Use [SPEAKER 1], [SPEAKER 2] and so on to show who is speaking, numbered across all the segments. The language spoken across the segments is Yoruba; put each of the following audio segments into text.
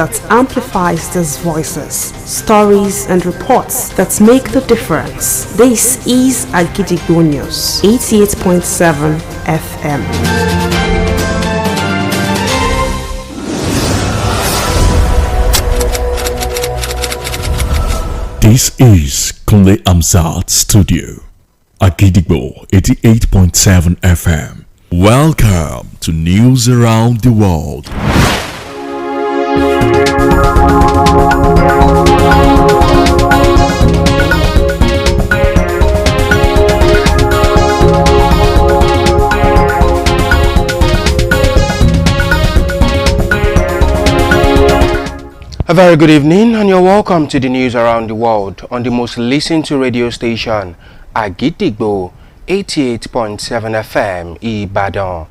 [SPEAKER 1] that amplifies these voices, stories, and reports that make the difference. This is Akojopo News, 88.7 FM.
[SPEAKER 2] This is Kunle Amzat Studio, Akojopo 88.7 FM. Welcome to News Around the World.
[SPEAKER 3] A very good evening and you're welcome to the news around the world on the most listened to radio station, Akojopo 88.7 FM, Ibadan.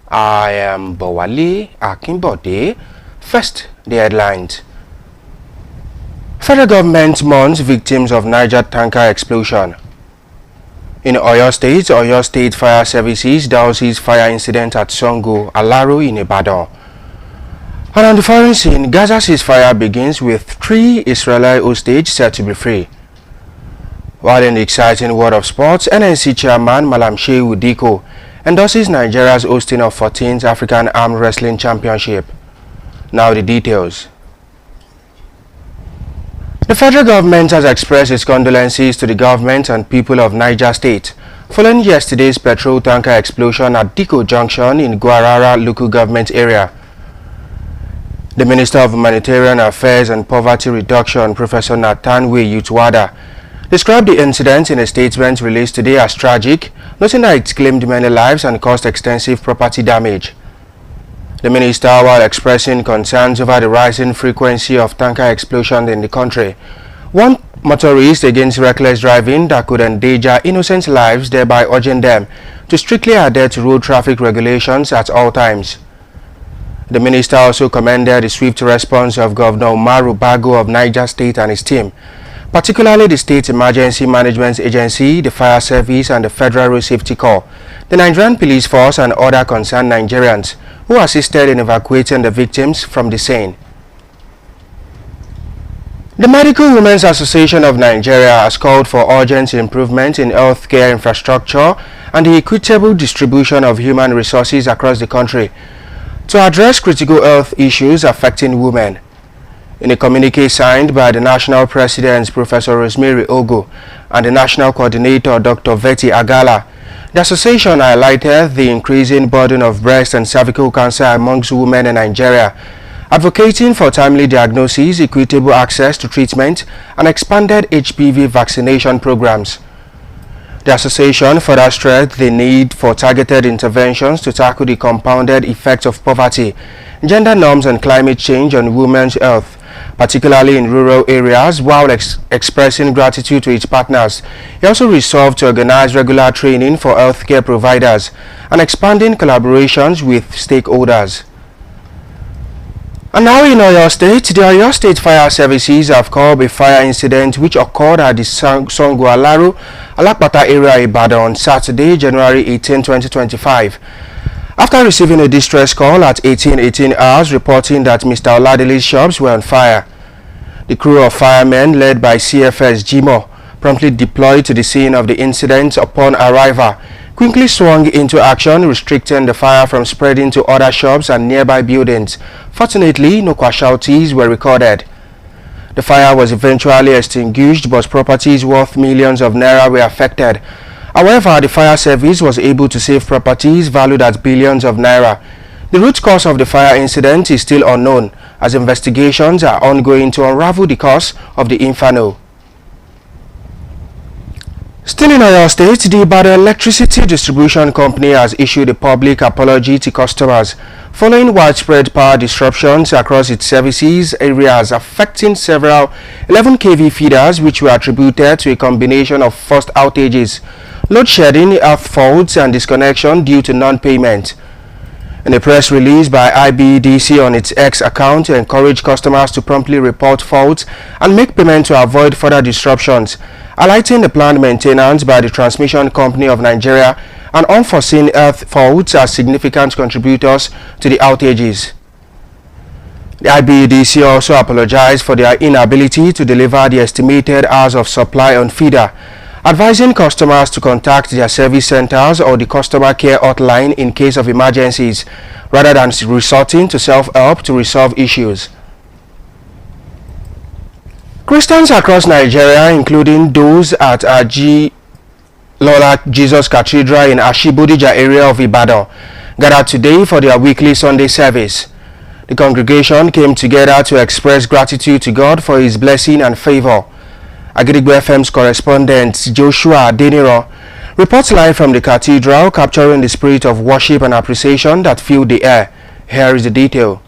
[SPEAKER 3] I am Bowale Akinbode. First, the headlines. Federal government mourns victims of Niger tanker explosion. In Oyo State Fire Services douses fire incident at Songo, Alaro in Ibadan. And on the foreign scene, Gaza ceasefire begins with 3 Israeli hostages set to be free. While in the exciting world of sports, NNC chairman Malam Shehu Diko endorses Nigeria's hosting of 14th African Arm Wrestling Championship. Now the details. The federal government has expressed its condolences to the government and people of Niger State following yesterday's petrol tanker explosion at Diko Junction in Gwarara local government area. The Minister of Humanitarian Affairs and Poverty Reduction, Professor Natanwe Yutwada, described the incident in a statement released today as tragic, noting that it claimed many lives and caused extensive property damage. The minister, while expressing concerns over the rising frequency of tanker explosions in the country, warned motorists against reckless driving that could endanger innocent lives, thereby urging them to strictly adhere to road traffic regulations at all times. The minister also commended the swift response of Governor Umaru Bago of Niger State and his team, particularly the State Emergency Management Agency, the Fire Service and the Federal Road Safety Corps, the Nigerian Police Force and other concerned Nigerians who assisted in evacuating the victims from the scene. The Medical Women's Association of Nigeria has called for urgent improvement in healthcare infrastructure and the equitable distribution of human resources across the country to address critical health issues affecting women. In a communique signed by the National President, Professor Rosemary Ogo, and the National Coordinator, Dr. Vetty Agala, the association highlighted the increasing burden of breast and cervical cancer amongst women in Nigeria, advocating for timely diagnosis, equitable access to treatment, and expanded HPV vaccination programs. The association further stressed the need for targeted interventions to tackle the compounded effects of poverty, gender norms, and climate change on women's health, particularly in rural areas. While expressing gratitude to its partners, he also resolved to organize regular training for healthcare providers and expanding collaborations with stakeholders. And now in Oyo State, the Oyo State Fire Services have called a fire incident which occurred at the Songo Alaro, Alapata area Ibadan on Saturday, January 18, 2025. After receiving a distress call at 18:18 hours reporting that Mr. Oladele's shops were on fire, the crew of firemen led by CFS Jimo promptly deployed to the scene of the incident. Upon arrival, quickly swung into action, restricting the fire from spreading to other shops and nearby buildings. Fortunately, no casualties were recorded. The fire was eventually extinguished, but properties worth millions of naira were affected. However, the fire service was able to save properties valued at billions of naira. The root cause of the fire incident is still unknown, as investigations are ongoing to unravel the cause of the inferno. Still in Oyo State, the Ibadan Electricity Distribution Company has issued a public apology to customers following widespread power disruptions across its services areas, affecting several 11 kV feeders, which were attributed to a combination of forced outages, load shedding, earth faults, and disconnection due to non-payment. In a press release by IBEDC on its X account, to encourage customers to promptly report faults and make payment to avoid further disruptions, highlighting the planned maintenance by the Transmission Company of Nigeria and unforeseen earth faults as significant contributors to the outages. The IBEDC also apologized for their inability to deliver the estimated hours of supply on feeder, advising customers to contact their service centers or the customer care hotline in case of emergencies, rather than resorting to self-help to resolve issues. Christians across Nigeria, including those at Lola Jesus Cathedral in Ashibodija area of Ibadan, gathered today for their weekly Sunday service. The congregation came together to express gratitude to God for His blessing and favor. Agidigbo FM's correspondent Joshua Deniro reports live from the cathedral, capturing the spirit of worship and appreciation that filled the air. Here is the detail.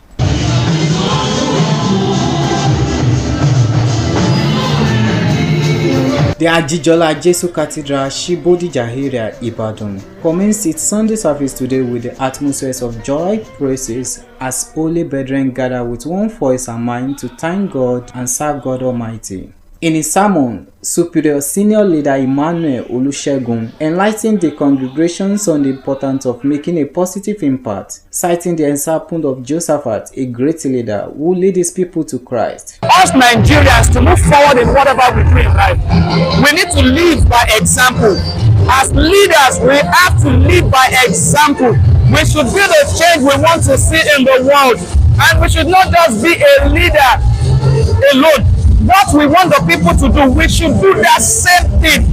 [SPEAKER 4] The Akojopo Jesus Cathedral, Ashibodija area, Ibadan, commenced its Sunday service today with the atmosphere of joy, praises, as holy brethren gather with one voice and mind to thank God and serve God Almighty. In his sermon, Superior Senior Leader Emmanuel Olusegun enlightened the congregations on the importance of making a positive impact, citing the example of Josephat, a great leader who led his people to Christ.
[SPEAKER 5] Us Nigerians, to move forward in whatever we do in life, we need to lead by example. As leaders, we have to lead by example. We should be the change we want to see in the world, and we should not just be a leader alone. What we want the people to do, we should do that same thing.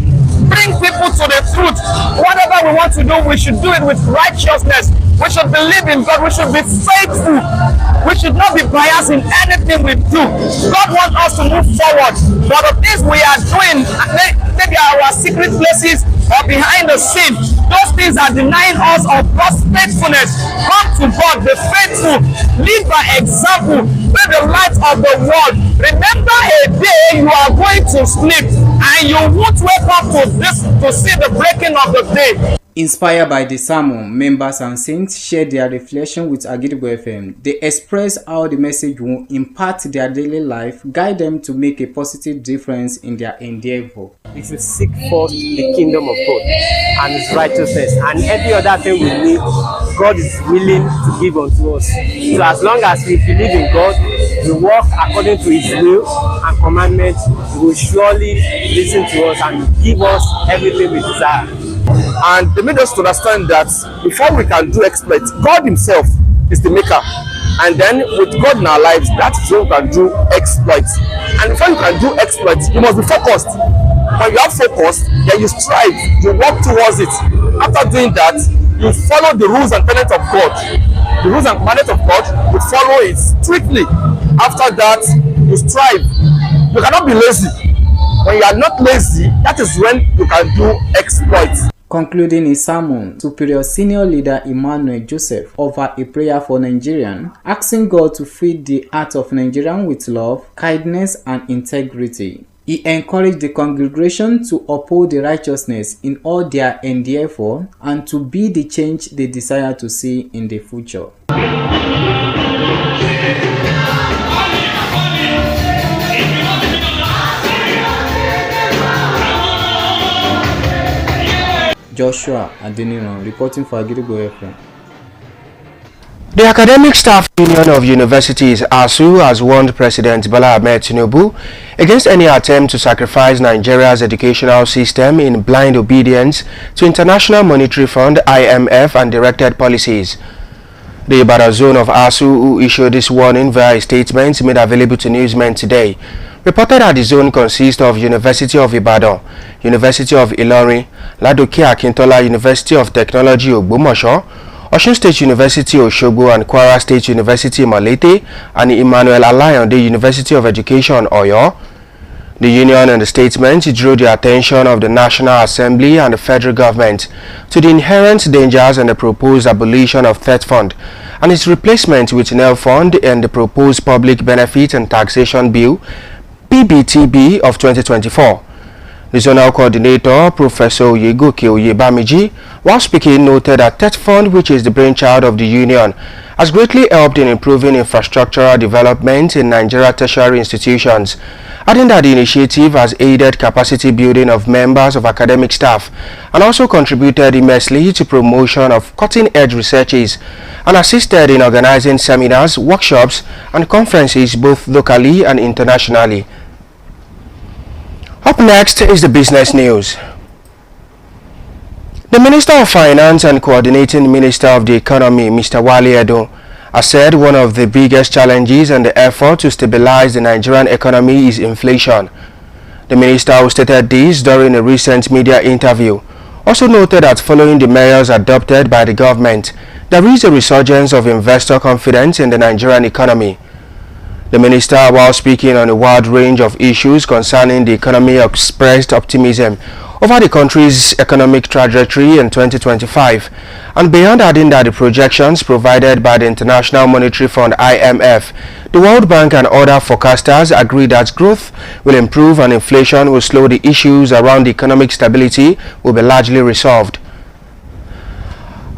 [SPEAKER 5] Bring people to the truth. Whatever we want to do, we should do it with righteousness. We should believe in God. We should be faithful. We should not be biased in anything we do. God wants us to move forward. But the things we are doing, maybe our secret places or behind the scene, those things are denying us of God's faithfulness. Come to God, be faithful, live by example, be the light of the world. Remember a day you are going to sleep and you won't wake up to see the breaking of the day.
[SPEAKER 4] Inspired by the sermon, members and saints shared their reflection with Agidigbo FM. They expressed how the message will impact their daily life, guide them to make a positive difference in their endeavor.
[SPEAKER 6] We should seek first the kingdom of God and His righteousness, and every other thing we need, God is willing to give unto us. So as long as we believe in God, we walk according to His will and commandments, He will surely listen to us and give us everything we desire.
[SPEAKER 7] And they made us to understand that before we can do exploits, God Himself is the maker. And then with God in our lives, that's when we can do exploits. And before you can do exploits, you must be focused. When you have focus, then you strive, you work towards it. After doing that, you follow the rules and commandments of God. The rules and commandments of God, you follow it strictly. After that, you strive. You cannot be lazy. When you are not lazy, that is when you can do exploits.
[SPEAKER 4] Concluding his sermon, Superior Senior Leader Emmanuel Joseph offered a prayer for Nigerians, asking God to feed the heart of Nigerians with love, kindness, and integrity. He encouraged the congregation to uphold the righteousness in all their endeavor and to be the change they desire to see in the future. Joshua Adeniran reporting for Agidigbo FM.
[SPEAKER 3] The Academic Staff Union of Universities ASU has warned President Bola Ahmed Tinubu against any attempt to sacrifice Nigeria's educational system in blind obedience to International Monetary Fund (IMF) and directed policies. The Ibadan zone of ASU, who issued this warning via a statement made available to newsmen today, reported that the zone consists of University of Ibadan, University of Ilorin, Ladoke Akintola University of Technology Ogbomosho, Osun State University Osogbo and Kwara State University Malete, and Emmanuel Alayande University of Education Oyo. The union and the statement drew the attention of the National Assembly and the federal government to the inherent dangers and the proposed abolition of Third Fund and its replacement with NEL Fund and the proposed Public Benefit and Taxation Bill (PBTB) of 2024. The zonal coordinator, Professor Yegoke Oyebamiji, while speaking, noted that TET Fund, which is the brainchild of the union, has greatly helped in improving infrastructural development in Nigeria tertiary institutions, adding that the initiative has aided capacity building of members of academic staff and also contributed immensely to promotion of cutting-edge researches and assisted in organizing seminars, workshops, and conferences both locally and internationally. Up next is the business news. The Minister of Finance and Coordinating Minister of the Economy, Mr. Wale Edo, has said one of the biggest challenges in the effort to stabilize the Nigerian economy is inflation. The minister, who stated this during a recent media interview, also noted that following the measures adopted by the government, there is a resurgence of investor confidence in the Nigerian economy. The minister, while speaking on a wide range of issues concerning the economy, expressed optimism over the country's economic trajectory in 2025 and beyond, adding that the projections provided by the International Monetary Fund (IMF), the World Bank and other forecasters agree that growth will improve and inflation will slow. The issues around economic stability will be largely resolved.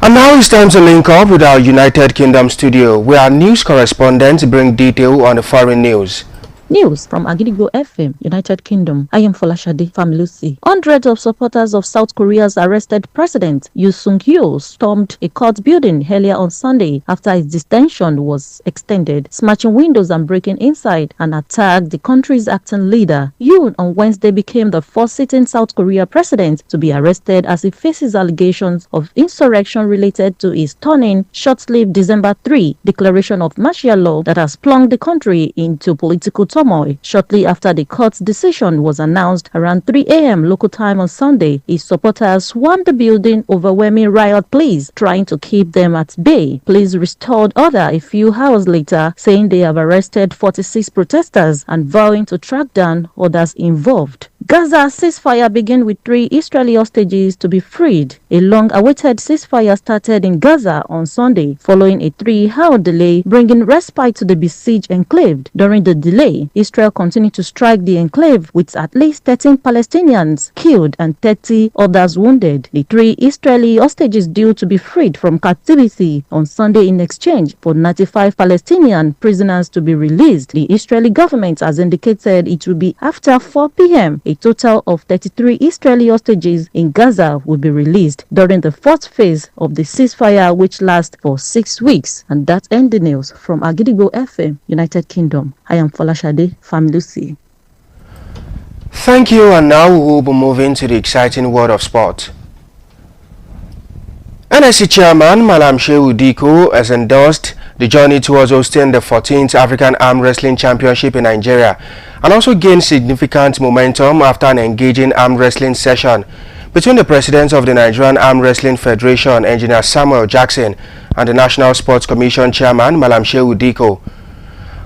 [SPEAKER 3] And now it's time to link up with our United Kingdom studio, where our news correspondents bring detail on the foreign news.
[SPEAKER 8] News from Agidigbo FM, United Kingdom. I am Folashade Familusi. Hundreds of supporters of South Korea's arrested president Yoon Suk-yeol stormed a court building earlier on Sunday after his detention was extended, smashing windows and breaking inside, and attacked the country's acting leader. Yoon on Wednesday became the first sitting South Korea president to be arrested as he faces allegations of insurrection related to his stunning, short-lived December 3 declaration of martial law that has plunged the country into political turmoil. Shortly after the court's decision was announced around 3 a.m. local time on Sunday, his supporters swarmed the building, overwhelming riot police, trying to keep them at bay. Police restored order a few hours later, saying they have arrested 46 protesters and vowing to track down others involved. Gaza ceasefire began with 3 Israeli hostages to be freed. A long-awaited ceasefire started in Gaza on Sunday, following a 3-hour delay, bringing respite to the besieged enclave. During the delay, Israel continued to strike the enclave with at least 13 Palestinians killed and 30 others wounded. The 3 Israeli hostages due to be freed from captivity on Sunday in exchange for 95 Palestinian prisoners to be released. The Israeli government has indicated it will be after 4 p.m. A total of 33 Israeli hostages in Gaza will be released during the 4th phase of the ceasefire, which lasts for 6 weeks. And that ends the news from Agidigbo FM, United Kingdom. I am Folashade Familusi.
[SPEAKER 3] Thank you, and now we will be moving to the exciting world of sport. NSC Chairman Malam Shehu Diko has endorsed the journey towards hosting the 14th African Arm Wrestling Championship in Nigeria, and also gained significant momentum after an engaging arm wrestling session between the President of the Nigerian Arm Wrestling Federation, Engineer Samuel Jackson, and the National Sports Commission Chairman Malam Shehu Diko.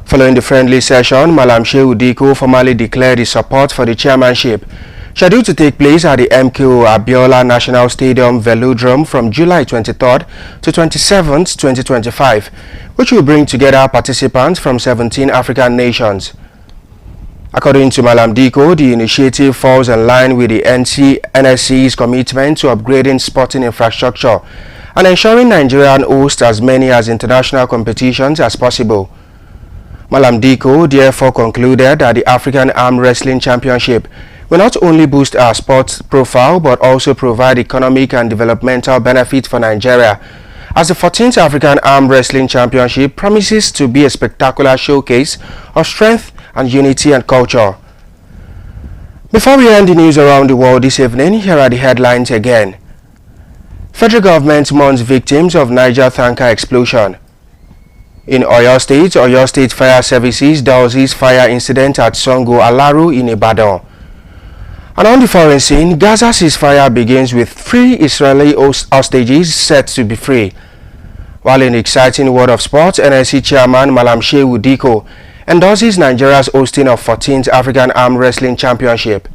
[SPEAKER 3] Following the friendly session, Malam Shehu Diko formally declared his support for the chairmanship, scheduled to take place at the MKO Abiola National Stadium Velodrome from July 23rd to 27th, 2025, which will bring together participants from 17 African nations. According to Malam Diko, the initiative falls in line with the NSC's commitment to upgrading sporting infrastructure and ensuring Nigerian hosts as many as international competitions as possible. Malam Diko therefore concluded that the African Arm Wrestling Championship will not only boost our sports profile but also provide economic and developmental benefits for Nigeria, as the 14th African Arm Wrestling Championship promises to be a spectacular showcase of strength and unity and culture. Before we end the news around the world this evening, here are the headlines again. Federal government mourns victims of Niger tanker explosion. In Oyo State Fire Services doses fire incident at Songo Alaru in Ibadan. And on the foreign scene, Gaza ceasefire begins with 3 Israeli hostages set to be free. While in the exciting world of sports, NSC Chairman Malam Shehu Diko endorses Nigeria's hosting of 14th African Arm Wrestling Championship.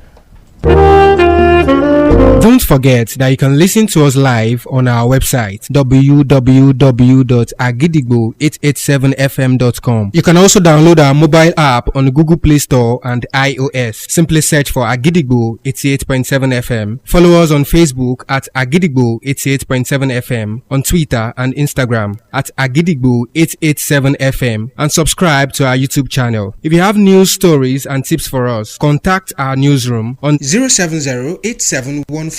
[SPEAKER 3] Don't forget that you can listen to us live on our website www.agidigbo887fm.com. You can also download our mobile app on the Google Play Store and iOS. Simply search for Agidigbo 88.7 FM. Follow us on Facebook at Agidigbo 88.7 FM, on Twitter and Instagram at Agidigbo 887 FM, and subscribe to our YouTube channel. If you have news stories and tips for us, contact our newsroom on 070-8714-4865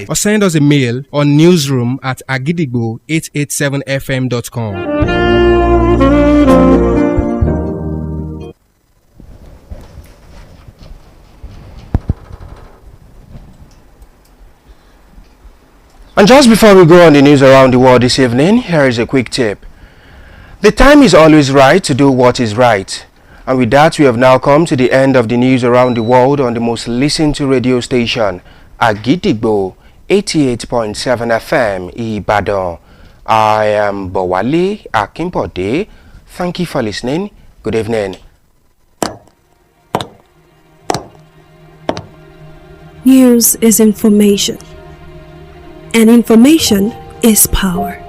[SPEAKER 3] or send us a mail on newsroom@agidigbo887fm.com. And just before we go on the news around the world this evening, here is a quick tip. The time is always right to do what is right. And with that, we have now come to the end of the news around the world on the most listened to radio station, Agidigbo 88.7 FM, Ibadan. I am Bowale Akimpode. Thank you for listening. Good evening.
[SPEAKER 1] News is information, and information is power.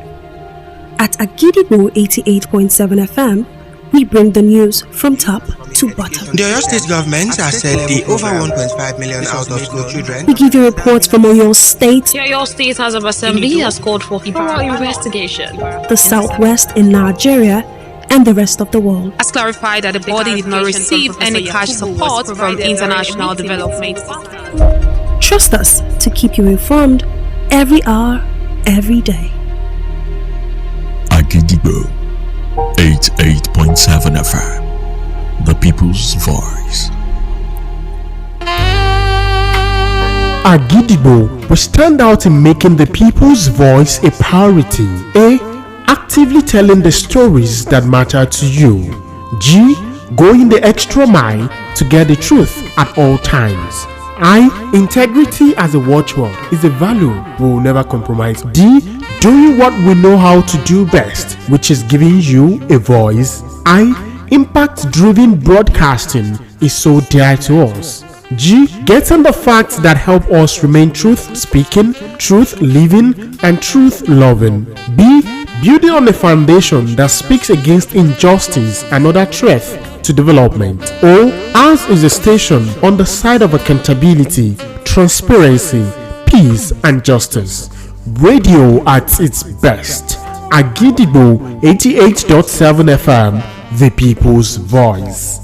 [SPEAKER 1] At Agidigbo 88.7 FM, we bring the news from top to bottom.
[SPEAKER 3] The Oyo State government has said the over 1.5 million out-of-school children.
[SPEAKER 1] We give you reports from Oyo State.
[SPEAKER 9] The Oyo State House of Assembly has called for thorough investigation.
[SPEAKER 1] The Southwest in Nigeria and the rest of the world.
[SPEAKER 9] Has clarified that the body did not receive any cash support from International Development.
[SPEAKER 1] Trust us to keep you informed every hour, every day.
[SPEAKER 2] Agidigbo 88.7 FM, the people's voice.
[SPEAKER 10] Agidigbo will stand out in making the people's voice a priority. A. Actively telling the stories that matter to you. G. Going the extra mile to get the truth at all times. I. Integrity as a watchword is a value we will never compromise. D. Doing what we know how to do best, which is giving you a voice. I. Impact-driven broadcasting is so dear to us. G. Getting the facts that help us remain truth-speaking, truth-living, and truth-loving. B. Building on a foundation that speaks against injustice and other threats to development. O. Ours is a station on the side of accountability, transparency, peace, and justice. Radio at its best. Agidigbo 88.7 FM, the people's voice.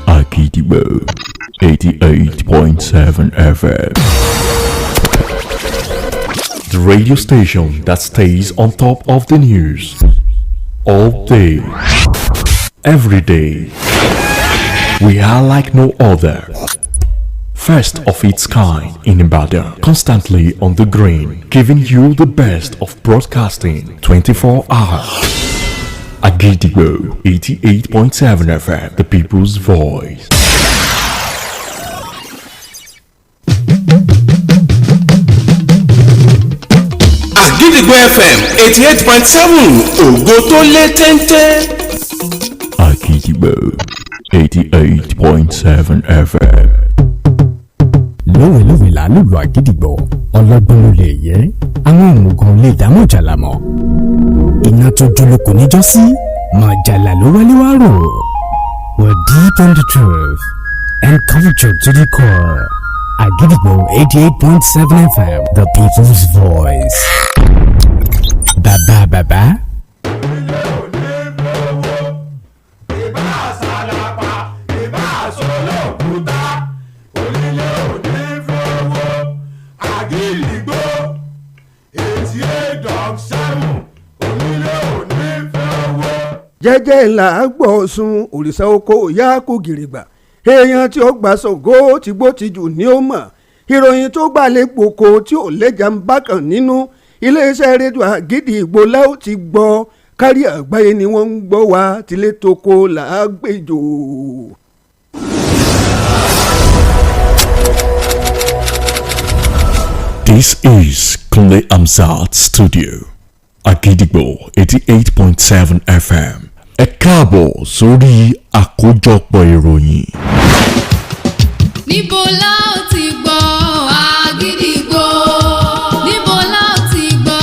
[SPEAKER 2] Agidigbo 88.7 FM, the radio station that stays on top of the news all day, every day. We are like no other, first of its kind in Ibadan, constantly on the green, giving you the best of broadcasting 24 hours. Agidigbo 88.7 FM, the people's voice.
[SPEAKER 11] Agidigbo FM 88.7, ògo tó lé téńté.
[SPEAKER 2] Agidigbo 88.7 FM.
[SPEAKER 12] Lówelówe là lùlù Agidigbo, ọlọ́gbọ́n ló lè yẹ, àwọn òmùgọ̀ lè dámọ̀ jàlámọ̀. Iná tó dúró kò níjọ́ sí, màjàlá ló wálé wá rò. We're deep in the truth and culture to the core. Agidigbo 88.7 FM, the people's voice. Baba.
[SPEAKER 13] jẹ́jẹ́ ńlá gbọ̀ọ̀sùn òrìṣà oko ìyá kò gìrìgbà èèyàn tí ó gbà Ṣàngó tí gbó ti jù ní ó mọ̀ ìròyìn tó gbà lè gbòkó tí ò lẹ́jà ń bákan nínú iléeṣẹ́ rédíò Àgídìgbò láò ti gbọ́ kárí àgbáyé ni wọ́n ń gbọ́ wá tilé toko làágbèjò.
[SPEAKER 2] This is Kunle Amzat Studio, Agidigbo 88.7 FM, Ẹ káàbọ̀ sórí àkójọpọ̀ ìròyìn.
[SPEAKER 14] Níbo la ó ti gbọ́ Àgídìgbo? Níbo la ó ti gbọ́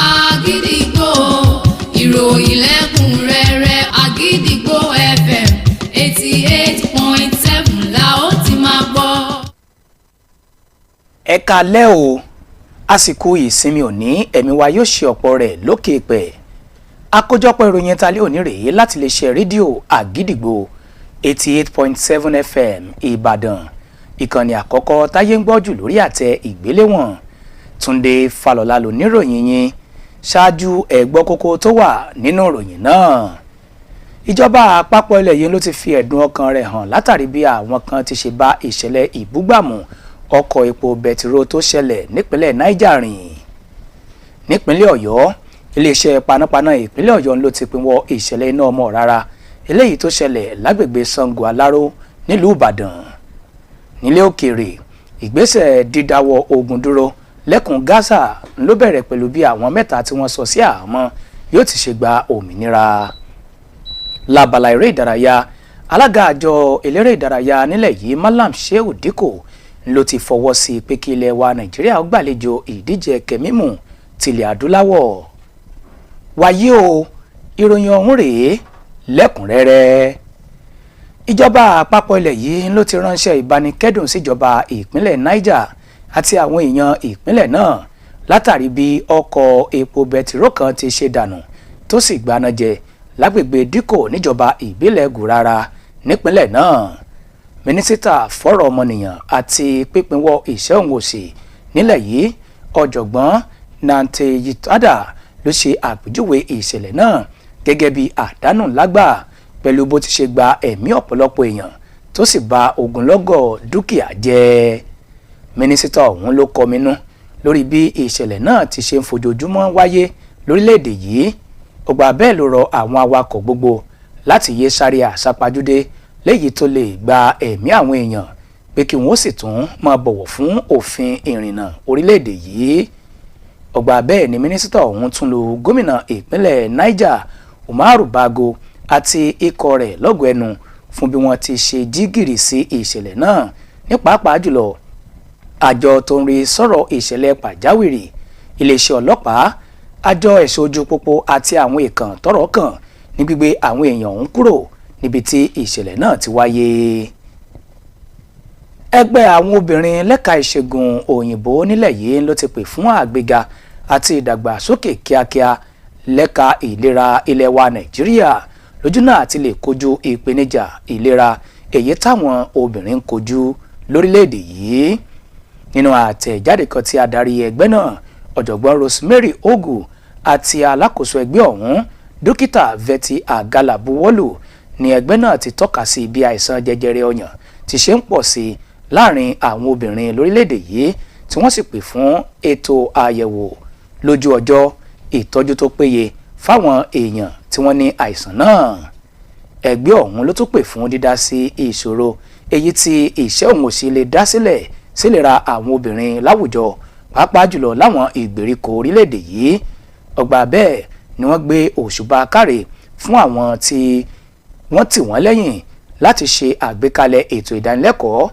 [SPEAKER 14] Àgídìgbo? Ìròyìn lẹ́kùnrẹ́rẹ́ Àgídìgbo FM 88.7 la ó ti máa gbọ́.
[SPEAKER 5] Ẹ káalẹ́ o, àsìkò ìsinmi òní ẹ̀mí wa yóò ṣe ọ̀pọ̀ rẹ̀ lókè pẹ̀. Àkójọpọ̀ ìròyìn talẹ́ òní rèé láti lè ṣe rédíò Àgídìgbo 88.7 FM Ìbàdàn, ìkànnì àkọ́kọ́ táyé ń gbọ́ jù lórí àtẹ ìgbéléwọ̀n. Túndé Falọlá ló níròyìn yín, ṣáájú ẹ gbọ́ kókó tó wà nínú ìròyìn náà. Ìjọba àpapọ̀ ilẹ̀ yìí ló ti fi ẹ̀dùn ọkàn rẹ̀ hàn látàrí bí àwọn kan ti ṣe bá ìṣẹ̀lẹ̀ ìbúgbàmù ọkọ̀ epo bẹtiró tó ṣẹlẹ̀ nípínlẹ̀ Niger rìn. Nípínlẹ̀ Ọ̀yọ́, iléeṣẹ́ panápaná ìpínlẹ̀ Ọ̀yọ́ ló ti pinwọ́ ìṣẹ̀lẹ̀ iná ọmọ rárá eléyìí tó ṣẹlẹ̀ lágbègbè Sango Aláró nílùú Ìbàdàn. Nílé òkèèrè, ìgbésẹ̀ dídáwọ́ ogun dúró lẹ́kùn Gaza ló bẹ̀rẹ̀ pẹ̀lú bí àwọn mẹ́ta tí wọ́n sọ sí àhámọ́ yóò ti ṣe gba òmìnira. Lábala eré ìdárayá, alága àjọ eléré ìdárayá nílẹ̀ yìí Malam Shehu Dikko ló ti fọwọ́ sí pé kí ilẹ̀ wa Nàìjíríà gbàlejò ìdíje kẹ̀mímù tilẹ̀ adúláwọ̀. Wàyí o, ìròyìn ọ̀hún rèé lẹ́kùnrẹ́rẹ́. Ìjọba àpapọ̀ ilẹ̀ yìí ló ti ránṣẹ́ ìbánikẹ́dùn síjọba ìpínlẹ̀ Niger àti àwọn èèyàn ìpínlẹ̀ náà látàrí bí ọkọ̀ epo bẹtiró kan ti ṣe dànù tó sì gbaná jẹ lágbègbè Dikko níjọba ìbílẹ̀ Gùrara nípínlẹ̀ náà. Mínísítà fọ́rọ̀ ọmọnìyàn àti pípínwọ́ ìṣẹ́ òun òsì nílẹ̀ yìí ọ̀jọ̀gbọ́n Nante Yitada ló ṣe àpèjúwe ìṣẹ̀lẹ̀ náà gẹ́gẹ́ bí àdánù lágbà pẹ̀lú bó ti ṣe gba ẹ̀mí ọ̀pọ̀lọpọ̀ èèyàn tó sì bà ogunlọ́gọ̀ dúkìá jẹ́. Mínísítà ọ̀hún ló kọminú lórí bí ìṣẹ̀lẹ̀ náà ti ṣe ń fojoojúmọ́ wáyé lórílẹ̀‐èdè yìí. Ó gbà bẹ́ẹ̀ ló rọ àwọn awakọ̀ gbogbo láti yé sáré àsápajúdé léyìí tó lè gba ẹ̀mí àwọn èèyàn pé kí wọ́n sì tún máa bọ̀wọ̀ fún òfin ìrìnnà orílẹ̀‐èdè yìí. Ó gbà bẹ́ẹ̀ ni mínísítà ọ̀hún tún lu gómìnà ìpínlẹ̀ Niger Umaru Bago àti ikọ̀ rẹ̀ lọ́gọ̀ ẹnu fún bí wọ́n ti ṣe jí gìrì sí ìṣẹ̀lẹ̀ náà, ní pàápàá jùlọ àjọ tó ń rí sọ̀rọ̀ ìṣẹ̀lẹ̀ pàjáwìrì, iléeṣẹ́ ọlọ́pàá, àjọ ẹ̀ṣọ́ ojú pópó àti àwọn èèkàn tọ́rọ̀ kàn ní gbígbé àwọn èèyàn ọ̀hún kúrò níbi tí ìṣẹ̀lẹ̀ náà ti wáyé. Ẹgbẹ́ àwọn obìnrin lẹ́ka ìṣègùn òyìnbó nílẹ̀ yìí ló ti pè fún àgbéga àti ìdàgbàsókè kíákíá lẹ́ka ìlera ilẹ̀ wa Nàìjíríà lójú náà ti lè kojú ìpèníjà ìlera èyí táwọn obìnrin ń kojú lórílẹ̀‐èdè yìí. Nínú àtẹ̀jáde kan tí adarí ẹgbẹ́ náà ọ̀jọ̀gbọ́n Rosemary Ogu àti alákòóso ẹgbẹ́ ọ̀hún dókítà Betty Agala buwọ́lù ní ẹgbẹ́ náà ti tọ́ka sí bí àìsàn jẹjẹrẹ ọyàn ti ṣe ń pọ̀ sí láàrin àwọn obìnrin lórílẹ̀‐èdè yìí tí wọ́n sì pè fún ètò àyẹ̀wò lójú ọjọ́ ìtọ́jú tó péye fáwọn èèyàn tí wọ́n ní àìsàn náà. Ẹgbẹ́ ọ̀hún ló tún pè fún dídá sí ìṣòro èyí tí ìṣẹ́ òun òṣì lè dá sílẹ̀ sílera àwọn obìnrin láwùjọ pàápàá jùlọ láwọn ìgbèríko orílẹ̀-èdè yìí. Ọgbà bẹ́ẹ̀ ni wọ́n gbé òṣùbà káre fún àwọn tí wọ́n tì wọ́n lẹ́yìn láti ṣe àgbékalẹ̀ ètò ìdánilẹ́kọ̀ọ́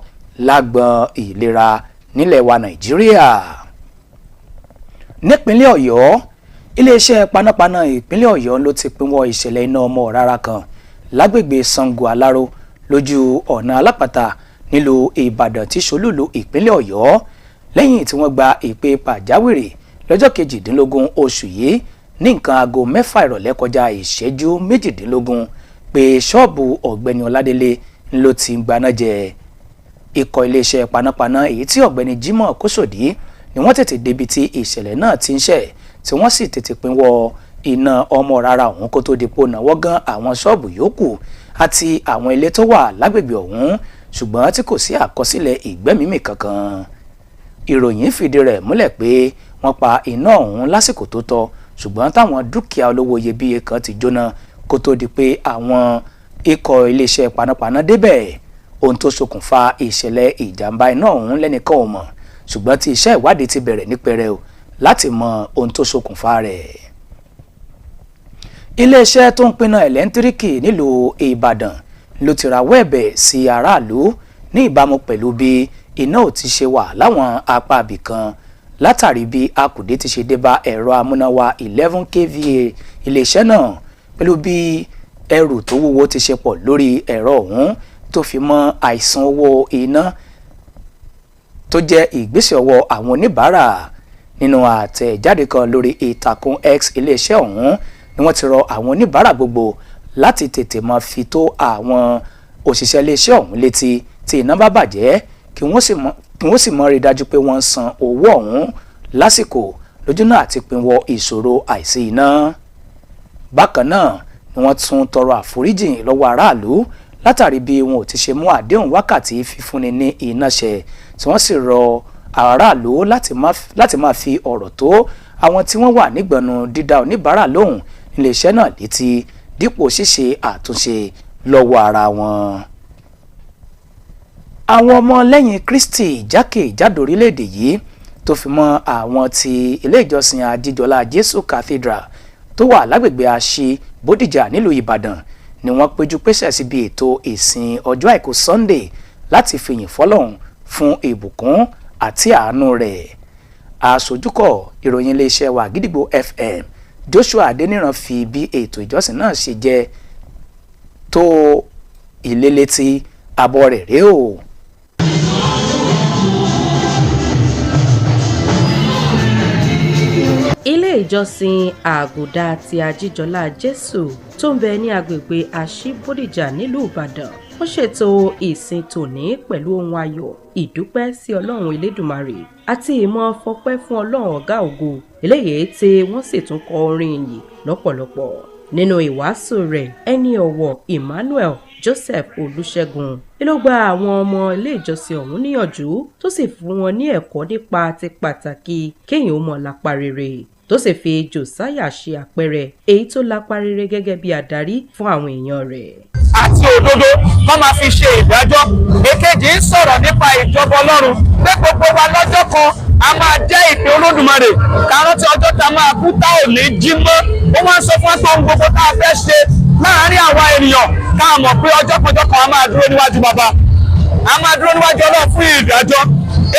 [SPEAKER 5] lágbọn ìlera nílẹ̀ wa Nàìjíríà. Nípínlẹ̀ Ọ̀yọ́, iléeṣẹ́ panápaná ìpínlẹ̀ Ọ̀yọ́ ló ti pinwọ́ ìṣẹ̀lẹ̀ iná ọmọ rárá kan lágbègbè Sango Aláró lójú ọ̀nà Alápàtà nílùú Ìbàdàn tí ṣolúlu ìpínlẹ̀ Ọ̀yọ́ lẹ́yìn tí wọ́n gba ìpè pàjáwìrì lọ́jọ́ 18 oṣù yìí ní nǹkan aago 6 ìrọ̀lẹ́ kọjá ìṣẹ́jú 18 pé ṣọ́ọ̀bù ọ̀gbẹ́ni Ọládélé ló ti ń gbaná jẹ. Ikọ̀ iléeṣẹ́ panápaná èyí tí ọ̀gbẹ́ni Jimoh Kòsòdí ni wọ́n tètè débi tí ìṣẹ̀lẹ̀ náà ti ń ṣẹ̀ tí wọ́n sì tètè pinwọ́ iná ọmọ rárá ọ̀hún kó tó di pò náwó gan àwọn ṣọ́ọ̀bù yòókù àti àwọn ilé tó wà lágbègbè ọ̀hún, ṣùgbọ́n tí kò sí àkọsílẹ̀ ìgbẹ́mímì kankan. Ìròyìn fìdí rẹ̀ múlẹ̀ pé wọ́n pa iná ọ̀hún lásìkò tó tọ́, ṣùgbọ́n táwọn dúkìá olówó iyebíye kan ti jóná kó tó di pé àwọn ikọ̀ iléeṣẹ́ panápaná débẹ̀. Ohun tó ṣokùnfà ìṣẹ̀lẹ̀ ìjàmbá iná ọ̀hún lẹ́nìkan ò mọ̀, ṣùgbọ́n tí iṣẹ́ ìwádìí ti bẹ̀rẹ̀ ní pẹrẹu láti mọ ohun tó ṣokùnfà rẹ̀. iléeṣẹ́ tó ń pinná ẹ̀lẹ́ńtíríkì nílùú Ìbàdàn ló ti rawọ́ ẹ̀bẹ̀ sí aráàlú ní ìbámu pẹ̀lú bí iná ò ti ṣe wà láwọn apá ibìkan látàrí bí akùdé ti ṣe dé bá ẹ̀rọ amúnáwá 11 kVA iléeṣẹ́ náà pẹ̀lú bí ẹrù tó wúwo ti ṣe pọ̀ lórí ẹ̀rọ ọ̀hún tó fi mọ́ àìsan owó iná tó jẹ́ ìgbésẹ̀ ọwọ́ àwọn oníbàárà. Nínú àtẹ̀jáde kan lórí ìtàkùn X iléeṣẹ́ ọ̀hún ni wọ́n ti rọ àwọn oníbàárà gbogbo láti tètè máa fi tó àwọn òṣìṣẹ́ iléeṣẹ́ ọ̀hún létí tí iná bá bàjẹ́ kí wọ́n sì mọ̀ rí dájú pé wọ́n san owó ọ̀hún lásìkò lójúnà àti pinwọ́ ìṣòro àìsí iná. Bákan náà ni wọ́n tún tọrọ àforíjì lọ́wọ́ aráàlú látàrí bí wọn ò ti ṣe mú àdéhùn wákàtí fífúnni ní iná ṣẹ tí wọ́n sì rọ aráàlú láti máa fi ọ̀rọ̀ tó àwọn tí wọ́n wà nígbọ̀nù dídá oníbàárà lóhùn iléeṣẹ́ náà létí dípò ṣíṣe àtúnṣe lọ́wọ́ ara wọn. Àwọn ọmọ lẹ́yìn Kristi jákèjádò orílẹ̀-èdè yìí tó fi mọ́ àwọn ti ilé ìjọsìn Àjíjọlá Jésù Cathedral tó wà lágbègbè Àṣì Bódìjà nílùú Ìbàdàn ni wọ́n péjú pésẹ̀ síbi ètò ìsìn ọjọ́ àìkú Sunday láti fìyìn fọ́lọ́run fún ìbùkún àti àánú rẹ̀. Aṣojúkọ̀ ìròyìn iléeṣẹ́ wa Àgídìgbò FM Joshua Adéníran fi bí ètò ìjọsìn náà ṣe jẹ́ tó ilé létí abọ́ rẹ̀ rèé o.
[SPEAKER 15] Ilé ìjọsìn àgùdà ti Àjíjọlá Jésù tó ń bẹ ní agbègbè Àṣì Bódìjà nílùú Ìbàdàn wọ́n ṣètò ìsìn tòní pẹ̀lú ohun ayọ̀ ìdúpẹ́ sí Ọlọ́run Elédùmarè àti ìmọ̀ fọpẹ́ fún Ọlọ́run ọ̀gá ògo eléyìí tí wọ́n sì tún kọ orin ìyìn lọ́pọ̀lọpọ̀. Nínú ìwàásù rẹ̀ ẹni ọ̀wọ̀ Emmanuel Joseph Olúṣẹ́gun ló gba àwọn ọmọ ilé ìjọsìn ọ̀hún níyànjú tó sì fún wọn ní ẹ̀kọ́ nípa ti pàtàkì kéèyàn ó mọ̀ lápá rere tó sì fi Josiah ṣe àpẹẹrẹ èyí tó lápá rere gẹ́gẹ́ bí adarí fún àwọn èèyàn rẹ̀.
[SPEAKER 5] Àti òdodo wọ́n máa fi ṣe ìdájọ́. Èkejì ń sọ̀rọ̀ nípa ìjọba Ọlọ́run pé gbogbo wa lọ́jọ́ kan a máa jẹ́ ìpè Olódùmarè kárọ́ tí ọjọ́ ta máa kú tá ò ní jí mọ́. Ó wá ń sọ fún wa gbogbo tá a fẹ́ ṣe láàárín àwa ènìyàn ká mọ̀ pé ọjọ́ kan a máa dúró níwájú bàbá a máa dúró níwájú Ọlọ́run fún ìdájọ́.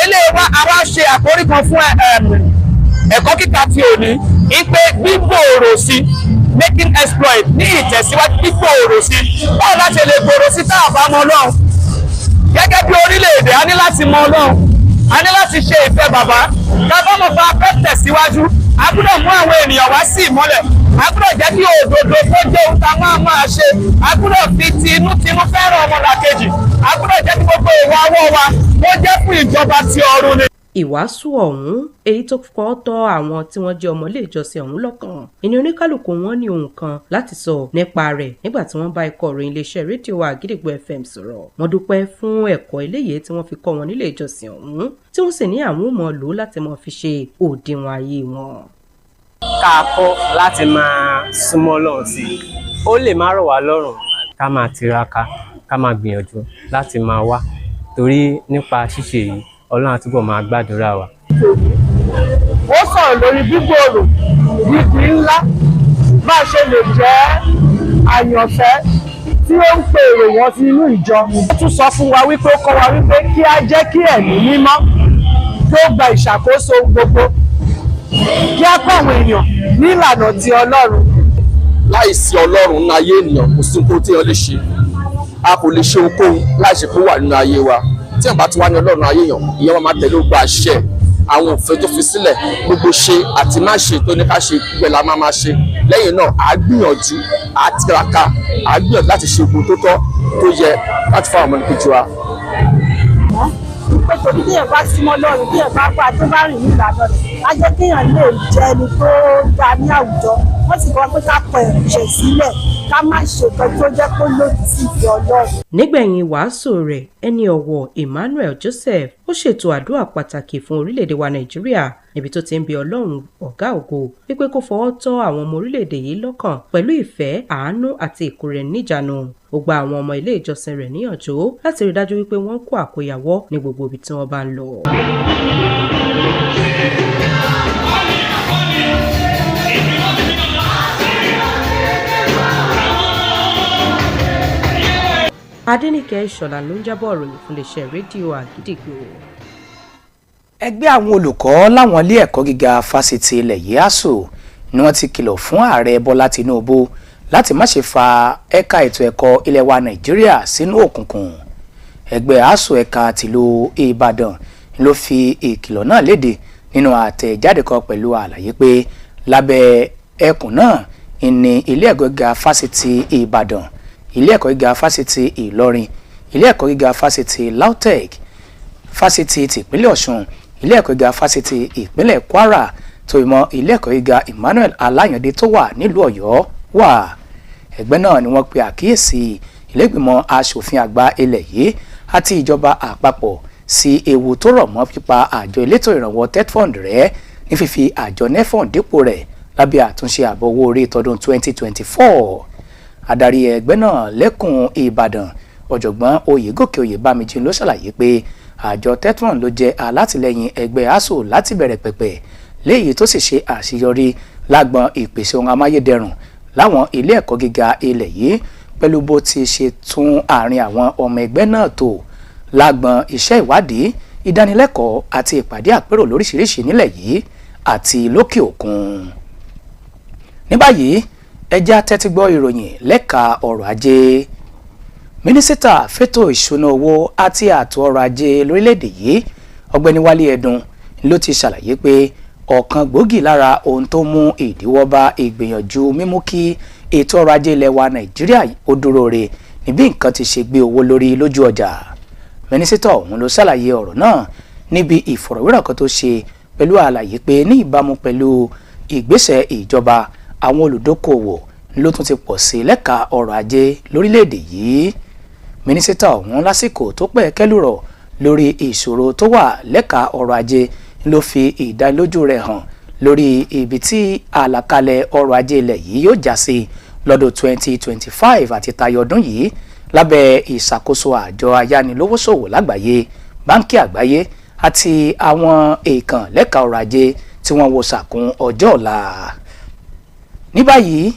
[SPEAKER 5] Eléyìí wá àwa ṣe àkórí kan fún ẹ̀kọ́ kíkà tí ò ní ipe gbígbòòrò sí making exploit ní ìtẹ̀síwájú gbígbòòrò sí báwo la ṣe lè gbòòrò sí tá a bá mọ Ọlọ́run gẹ́gẹ́ bí orílẹ̀-èdè a ní láti mọ Ọlọ́run a ní láti ṣe ìfẹ́ bàbá ká bá mọ̀ bá fẹ́ tẹ̀síwájú a gbọ́dọ̀ mú àwọn ènìyàn wá sí ìmọ́lẹ̀ a gbọ́dọ̀ jẹ́ kí òdodo tó jẹ́ ohun tá a máa ṣe a gbọ́dọ̀ fi tinútinú fẹ́ràn ọmọlàkejì a gbọ́dọ̀ jẹ́ kí gbogbo ìwà ọwọ́ wa ó jẹ́ fún ìjọba ti ọ̀run ni.
[SPEAKER 15] Ìwàásù ọ̀hún èyí tó kọ́ tọ́ àwọn tí wọ́n jẹ́ ọmọ ilé ìjọsìn ọ̀hún lọ́kàn ìní oníkálùkù wọn ní ohun kan láti sọ nípa rẹ̀ nígbà tí wọ́n bá ikọ̀ ìròyìn iléeṣẹ́ rédíò Àgídìgbò FM sọ̀rọ̀. Wọ́n dúpẹ́ fún ẹ̀kọ́ eléyìí tí wọ́n fi kọ́ wọn nílé ìjọsìn ọ̀hún tí wọ́n sì ní àwọn ò mọ̀ lò láti mọ̀ fi ṣe òdiwọ̀n ayé wọn.
[SPEAKER 6] Ká kọ́ láti máa súnmọ́ Ọlọ́run sí i ó lè má rọ̀ wá lọ́rùn ká máa tiraka ká máa gbìyànjú láti máa wá torí nípa ṣíṣe yìí Ọlọ́run àtúbọ̀ máa gbàdúrà wa.
[SPEAKER 5] Ó sọ̀rọ̀ lórí gbígbòòrò yìí ńlá bá a ṣe lè jẹ́ àyànfẹ́ tí ó ń pè èrò wọn sí inú ìjọ. Ó tún sọ fún wa wípé ó kọ́ wa wípé kí á jẹ́ kí ẹ̀mí mímọ́ tó gba ìṣàkóso gbogbo kí á kọ́ àwọn èèyàn ní ìlànà ti Ọlọ́run.
[SPEAKER 7] Láìsí Ọlọ́run nínú ayé ènìyàn kò sí nǹkan tí wọ́n lè ṣe a kò lè ṣe ohunkóhun láìsí pé ó wà nínú ayé wa tí wọ́n bá ti wá ní Ọlọ́run ayé yàn ìyẹn wọn máa tẹ̀lé gbogbo àṣẹ àwọn òfin tó fi sílẹ̀ gbogbo ṣe àti má ṣe tó ní ká ṣe gbẹ̀ la máa ṣe lẹ́yìn náà à á gbìyànjú à á tiraka à á gbìyànjú láti ṣe ogun tó tọ́ tó yẹ láti fáwọn ọmọnìkejì wa.
[SPEAKER 16] pé torí bí ẹ bá símọ́ lọ́rùn bí ẹ bá bá tó bá rìn ní ìlànà rẹ̀ á jẹ́ kéèyàn lè jẹ́ ẹni tó dáa ní àwùjọ wọ́n sì kọ́ pé ká kọ ẹ̀ṣẹ̀ sílẹ̀ ká má ṣètò tó jẹ́ kó lòdì sí ìfẹ́ Ọlọ́run.
[SPEAKER 15] Nígbẹ̀yìn wàásù rẹ̀ ẹni ọ̀wọ̀ Emmanuel Joseph ó ṣètò àdúrà pàtàkì fún orílẹ̀-èdè wa Nàìjíríà níbi tó ti ń bi Ọlọ́run ọ̀gá ògo wípé kó fọwọ́ tọ́ àwọn ọmọ orílẹ̀-èdè yìí lọ́kàn pẹ̀lú ìfẹ́ àánú àti ìkóraẹniníjàánu. Ó gba àwọn ọmọ ilé ìjọsìn rẹ̀ níyànjú láti rí dájú wípé wọ́n kó àkóyawọ́ ní gbogbo ibi tí wọ́n bá ń lọ. Adéníkẹ́ Ìṣọ̀lá ló ń jábọ̀ ròyìn fún iléeṣẹ́ rédíò Àgídìgbò.
[SPEAKER 17] Ẹgbẹ́ àwọn olùkọ́ láwọn ilé ẹ̀kọ́ gíga fásitì ilẹ̀ yìí ASUU ni wọ́n ti kìlọ̀ fún ààrẹ Bọ́lá Tinubu láti má ṣe fa ẹ̀ka ètò ẹ̀kọ́ ilẹ̀ wa Nàìjíríà sínú òkùnkùn. Ẹgbẹ́ ASUU ẹ̀ka tìlú Ìbàdàn ló fi ìkìlọ̀ náà léde nínú àtẹ̀jáde kan pẹ̀lú àlàyé pé lábẹ́ ẹkùn náà ní ilé ẹ̀kọ́ gíga fásitì Ìbàdàn, ilé ẹ̀kọ́ gíga fásitì Ìlọrin, ilé ẹ̀kọ́ gíga fásitì LAUTECH, fásitì tìpínlẹ̀ Ọ̀ṣun, ilé ẹ̀kọ́ gíga fásitì ìpínlẹ̀ Kwara tó ìmọ̀ ilé ẹ̀kọ́ gíga Emmanuel Alayande tó wà nílùú Ọ̀yọ́ wà. Ẹgbẹ́ náà ni wọ́n pe àkíyèsí ilé ìgbìmọ̀ aṣòfin àgbà ilẹ̀ yìí àti ìjọba àpapọ̀ sí ewu tó rọ̀ mọ́ pípa àjọ elétò ìrànwọ́ TETFund rẹ̀ ní fífi àjọ NEFON dípò rẹ̀ lábẹ́ àtúnṣe àbọ̀ owó orí tọdún 2024. Adarí ẹgbẹ́ náà lẹ́kùn Ìbàdàn ọ̀jọ̀gbọ́n Oyègòkè Oyèbámijì ló ṣàlàyé pé àjọ TETFund ló jẹ́ alátìlẹyìn ẹgbẹ́ ASUU láti bẹ̀rẹ̀ pẹ̀pẹ̀ léyìí tó sì ṣe àṣeyọrí lágbọn ìpèsè ohun amáyédẹrùn láwọn ilé ẹ̀kọ́ gíga ilẹ̀ yìí pẹ̀lú bó ti ṣe tún àárín àwọn ọmọ ẹgbẹ́ náà tó lágbọn iṣẹ́ ìwádìí, ìdánilẹ́kọ̀ọ́ àti ìpàdé àpérò lóríṣiríṣi nílẹ̀ yìí àti lókè òkun. Ní báyìí ẹ jẹ́ á tẹ́tí gbọ́ ìròyìn lẹ́ka ọrọ̀ ajé. Mínísítà fẹ́tò ìṣúná owó àti ààtò ọrọ̀ ajé lórílẹ̀‐èdè yìí ọ̀gbẹ́ni Wálé Ẹdùn ló ti ṣàlàyé pé ọ̀kan gbòógì lára ohun tó mú ìdíwọ́ bá ìgbìyànjú mímú kí ètò ọrọ̀ ajé ilẹ̀ wa Nàìjíríà ó dúró re ní bí nǹkan ti ṣe gbé owó lórí lójú ọjà. Mínísítà ọ̀hún ló ṣàlàyé ọ̀rọ̀ náà níbi ìfọ̀rọ̀wérọ̀ kan tó ṣe pẹ̀lú àlàyé pé ní ìbámu pẹ̀lú ìgbésẹ̀ ìjọba, àwọn olùdókòwò ló tún ti pọ̀ sí lẹ́ka ọrọ̀ ajé lórílẹ̀‐èdè yìí. Mínísítà ọ̀hún lásìkò tó pẹ̀ kẹ́lùrọ̀ lórí ìṣòro tó wà lẹ́ka ọrọ̀ ajé ló fi ìdánilójú rẹ̀ hàn lórí ibi tí àlàkalẹ̀ ọrọ̀ ajé ilẹ̀ yìí yóò já sí lọ́dún 2025 àti tayọ ọdún yìí lábẹ́ ìṣàkóso àjọ ayánilówóṣòwò lágbàáyé, báńkì àgbáyé àti àwọn èèkàn lẹ́ka ọrọ̀ ajé tí wọ́n wo sàkún ọjọ́ ọ̀la. Ní báyìí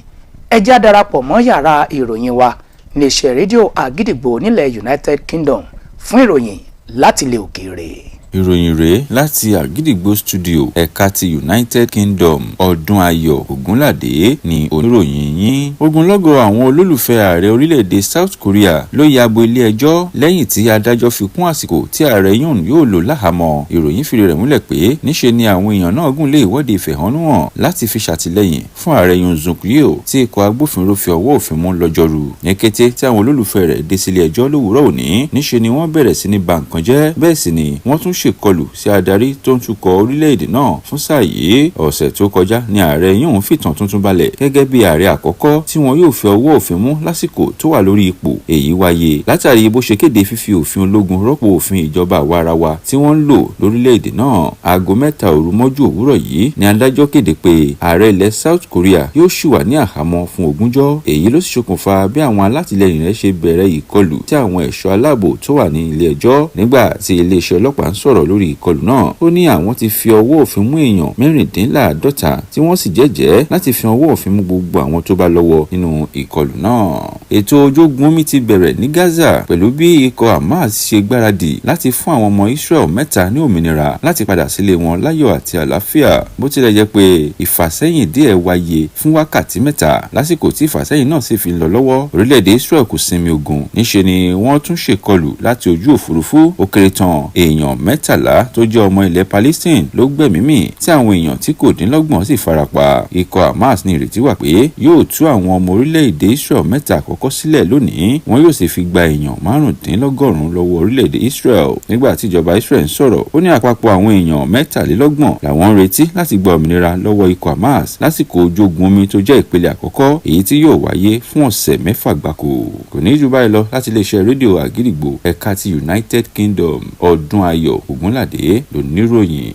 [SPEAKER 17] ẹ jẹ́ á darapọ̀ mọ́ yàrá ìròyìn wa iléeṣẹ́ rédíò Àgídìgbò nílẹ̀ United Kingdom fún ìròyìn láti ilẹ̀ òkèèrè.
[SPEAKER 18] Ìròyìn rèé láti Àgídìgbò studio ẹ̀ka ti United Kingdom. Ọdúnayọ̀ Ògúnládé ni oníròyìn yín. Ogunlọ́gọ̀ àwọn olólùfẹ́ ààrẹ orílẹ̀-èdè South Korea ló ya bo ilé ẹjọ́ lẹ́yìn tí adájọ́ fi kún àsìkò tí ààrẹ Yoon yóò lò láhàámọ́. Ìròyìn fìdí rẹ̀ múlẹ̀ pé níṣe ni àwọn èèyàn náà gùn lé ìwọ́de ìfẹ̀hónúhàn láti fi ṣàtìlẹ́yìn fún ààrẹ Yoon Suk Yeol tí ikọ̀ agbófinró fi ọwọ́ òfin mú lọ́jọ́rú. Ní kété tí àwọn olólùfẹ́ rẹ̀ dé sílé ẹjọ́ lówùúrọ̀ òní, níṣe ni wọ́n bẹ̀rẹ̀ sí ní ba nǹkan jẹ́, bẹ́ẹ̀ sì ni wọ́n tún ṣèkọlù sí adarí tó ń tukọ̀ orílẹ̀-èdè náà fún sáà yìí. Ọ̀sẹ̀ tó kọjá ni ààrẹ Yoon fìtàn tuntun balẹ̀ gẹ́gẹ́ bí ààrẹ àkọ́kọ́ tí wọn yóò fi ọwọ́ òfin mú lásìkò tó wà lórí ipò. Èyí wáyé látàrí bó ṣe kéde fífi òfin ológun rọ́pò òfin ìjọba àwarawa tí wọ́n ń lò lórílẹ̀-èdè náà. Aago 3 òru mọ́jú òwúrọ̀ yìí ni adájọ́ kéde pé ààrẹ ilẹ̀ South Korea yóò ṣì wà ní àhámọ́ fún ogúnjọ́. Èyí ló sì ṣokùnfà bí àwọn alátìlẹyìn rẹ̀ ṣe bẹ̀rẹ̀ ìkọlù tí àwọn ẹ̀ṣọ́ aláàbò tó wà ní ilé ẹjọ́. Nígbà tí iléeṣẹ́ ọlọ́pàá ń sọ̀rọ̀ lórí ìkọlù náà, ó ní àwọn ti fi ọwọ́ òfin mú èèyàn 54 tí wọ́n sì jẹ́jẹ́ láti fi ọwọ́ òfin mú gbogbo àwọn tó bá lọ́wọ́ nínú ìkọlù náà. Ètò ojógun omi ti bẹ̀rẹ̀ ní Gaza pẹ̀lú bí ikọ̀ Hamas ṣe gbáradì láti fún àwọn ọmọ Israel 3 ní òmìnira láti padà sílé wọn láyọ̀ àti àlàáfíà. Bó tilẹ̀ jẹ́ pé ìfàsẹ́yìn díẹ̀ wáyé fún wákàtí 3 lásìkò tí ìfàsẹ́yìn náà sì fi ń lọ lọ́wọ́, orílẹ̀-èdè Israel kò sinmi ogun. Níṣe ni wọ́n tún ṣèkọlù láti ojú òfurufú. Ó kéré tán èèyàn 13 tó jẹ́ ọmọ ilẹ̀ Palestine ló gbẹ̀mímì tí àwọn èèyàn tí kò dín lọ́gbọ̀n sì farapa. Ikọ̀ Hamas ní ìrètí wà pé yóò tú àwọn ọmọ orílẹ̀-èdè Israel 3 àkọ́kọ́ sílẹ̀ lónìí, wọn yóò sì fi gba èèyàn 95 lọ́wọ́ orílẹ̀-èdè Israel. Nígbà tí ìjọba Israel ń sọ̀rọ̀, ó ní àpapọ̀ àwọn èèyàn 23 làwọn ń retí láti gba òmìnira lọ́wọ́ ikọ̀ Hamas lásìkò ojú ogun omi tó jẹ́ ìpele àkọ́kọ́, èyí tí yóò wáyé fún ọ̀sẹ̀ 6 gbáko. Kò ní jù báyìí lọ láti iléeṣẹ́ rédíò Àgídìgbò ẹ̀ka ti United Kingdom. Ọdúnayọ̀ Ògúnládé lóníròyìn.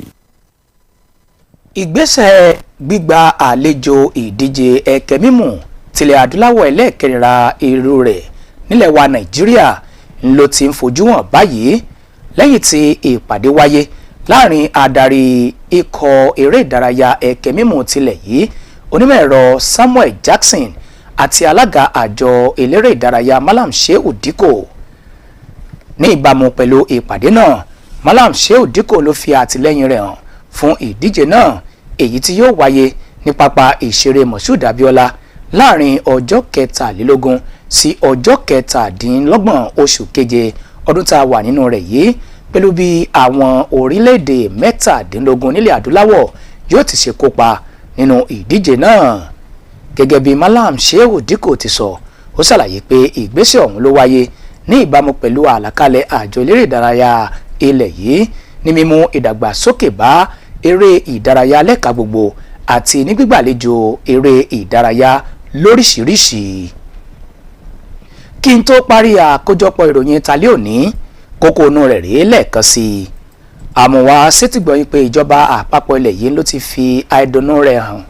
[SPEAKER 17] Ìgbésẹ̀ gbígba àlejò ìdíje ẹ̀kẹ́ mímù tilẹ̀ adúláwọ̀ ẹlẹ́ẹ̀kẹrìnlá irú rẹ̀ nílẹ̀ wa Nàìjíríà ló ti ń fojú hàn báyìí lẹ́yìn tí ìpàdé wáyé láàrin adarí ikọ̀ eré ìdárayá ẹ̀kẹ́ mímù tilẹ̀ yìí onímọ̀ ẹ̀rọ Samuel Jackson àti alága àjọ eléré ìdárayá Malam Shehu Dikko. ní ìbámu pẹ̀lú ìpàdé náà Malam Shehu Dikko ló fi àtìlẹ́yìn rẹ̀ hàn fún ìdíje náà èyí tí yóò wáyé ní pápá ìṣeré Moshood Abiola láàrin ọjọ́ 23 sí ọjọ́ 27 oṣù keje ọdún tá a wà nínú rẹ̀ yìí pẹ̀lú bí àwọn orílẹ̀-èdè 17 nílẹ̀ adúláwọ̀ yóò ti ṣe kópa nínú ìdíje náà. Gẹ́gẹ́ bí Malam Shehu Dikko ti sọ ó ṣàlàyé pé ìgbésẹ̀ ọ̀hún ló wáyé ní ìbámu pẹ̀lú àlàkalẹ̀ àjọ eléré ìdárayá ilẹ̀ yìí ní mímú ìdàgbàsókè bá eré ìdárayá lẹ́ka gbogbo àti ní gbígbàlejò eré ìdárayá lóríṣiríṣi. Kí n tó parí àkójọpọ̀ ìròyìn talẹ́ òní kókó inú rẹ̀ rèé lẹ́ẹ̀kan sí i. Àmọ̀wá sétígbọ̀yìn pé ìjọba àpapọ̀ ilẹ̀ yìí ló ti fi àìdùnnú rẹ̀ hàn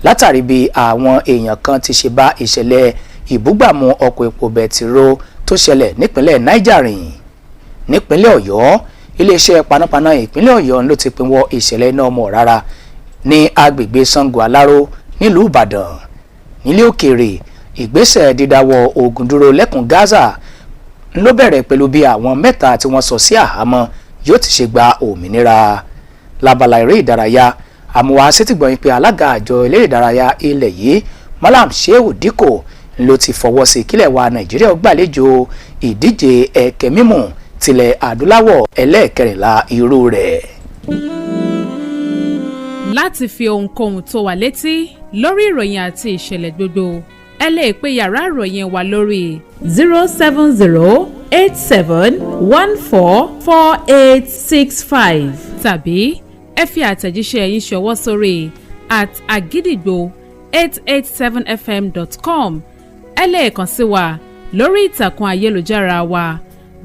[SPEAKER 17] látàrí bí àwọn èèyàn kan ti ṣe bá ìṣẹ̀lẹ̀ ìbúgbàmù ọkọ̀ epo bẹtiró tó ṣẹlẹ̀ nípínlẹ̀ Niger rìn. Nípínlẹ̀ Ọ̀yọ́ iléeṣẹ́ panápaná ìpínlẹ̀ Ọ̀yọ́ ló ti pinwọ́ ìṣẹ̀lẹ̀ iná ọmọ rárá ní agbègbè Sango Aláró nílùú Ìbàdàn. Nílé òkèèrè ìgbésẹ̀ dídáwọ́ ogun dúró lẹ́kùn Gaza ló bẹ̀rẹ̀ pẹ̀lú bí àwọn mẹ́ta tí wọ́n sọ sí àhámọ́ yóò ti ṣe gba òmìnira. Lábala eré ìdárayá àmúwá sétígbọ̀yìn pé alága àjọ eléré ìdárayá ilẹ̀ yìí Malam Shehu Dikko ló ti fọwọ́ sí kílẹ̀ wa Nàìjíríà gbàlejò ìdíje ẹ̀kẹ́ mímù tilẹ̀ adúláwọ̀ ẹlẹ́ẹ̀kẹrìnlá irú rẹ̀.
[SPEAKER 19] Láti fi ohunkóhun tó wà létí lórí ìròyìn àti ìṣẹ̀lẹ̀ gbogbo ẹ lè pe yàrá ìròyìn wa lórí 07087144865 tàbí ẹ fi àtẹ̀jíṣẹ́ yín ṣọwọ́ sórí @agidigbo887fm.com. ẹ lè kàn sí wa lórí ìtàkùn ayélujára wa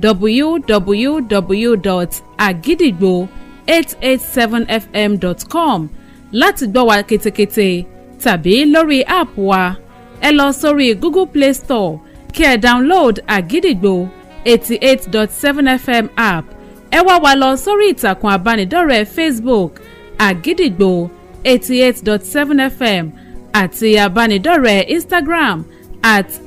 [SPEAKER 19] www.agidigbo887fm.com láti gbọ́ wa ketekete tàbí lórí app wa ẹ lọ sórí Google Play Store kí ẹ download Agidigbo 88.7 FM app ẹ wá wa lọ sórí ìtàkùn abánidọ́rẹ̀ẹ́ Facebook Agidigbo 88.7 FM àti abánidọ́rẹ̀ẹ́ Instagram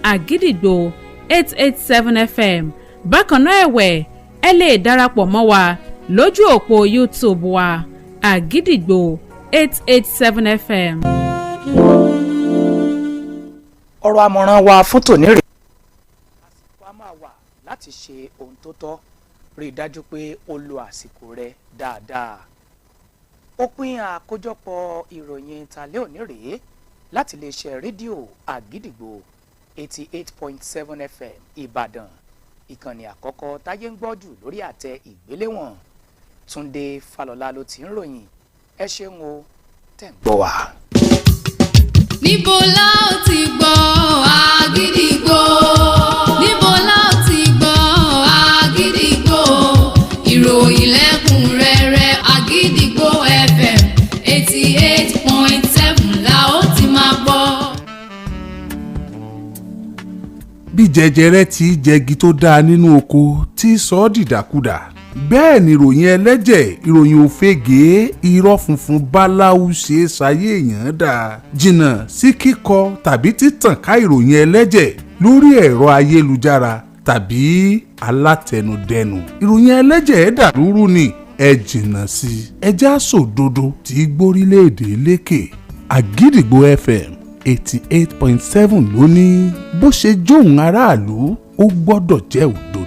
[SPEAKER 19] @Agidigbo 887 FM. Bákan náà ẹ̀wẹ̀ ẹ lè darapọ̀ mọ́ wa lójú òpó YouTube wa Agidigbo 887 FM.
[SPEAKER 17] Ọ̀rọ̀ àmọ̀ràn wa fún tòní rèé. Àsìkò a máa wà láti ṣe ohun tó tọ́. Rí i dájú pé o lo àsìkò rẹ dáadáa. Òpin àkójọpọ̀ ìròyìn tàlẹ́ òní rèé láti iléeṣẹ́ rédíò Àgídìgbò 88.7 FM Ìbàdàn. Ìkànnì àkọ́kọ́ táyé ń gbọ́ jù lórí àtẹ ìgbéléwọ̀n. Túndé Fálọlá ló ti ń ròyìn. Ẹ ṣeun o tẹ̀ ń gbọ́ wa.
[SPEAKER 14] Níbo la ó ti gbọ́ Àgídìgbò? Níbo la ó ti gbọ́ Àgídìgbò? Ìròyìn lẹ́kùnrẹ́rẹ́ Àgídìgbò FM 88.7 la ó ti máa gbọ́.
[SPEAKER 20] Bí jẹjẹrẹ ti jẹgi tó dáa nínú oko tí sọ ọ́ dìdàkudà bẹ́ẹ̀ ni ìròyìn ẹlẹ́jẹ̀ ìròyìn òfegè irọ́ funfun báláwú ṣe é ṣayé èèyàn dà jìnnà sí kíkọ tàbí títàn ká ìròyìn ẹlẹ́jẹ̀ lórí ẹ̀rọ ayélujára tàbí alátẹnudẹnu ìròyìn ẹlẹ́jẹ̀ dàrúrú ni ẹ jìnnà sí ẹjẹ́ àsòdodo tí gbórílẹ̀-èdè lékè. Àgídìgbò FM 88.7 ló ní bó ṣe jóun aráàlú ó gbọ́dọ̀ jẹ́ òdodo.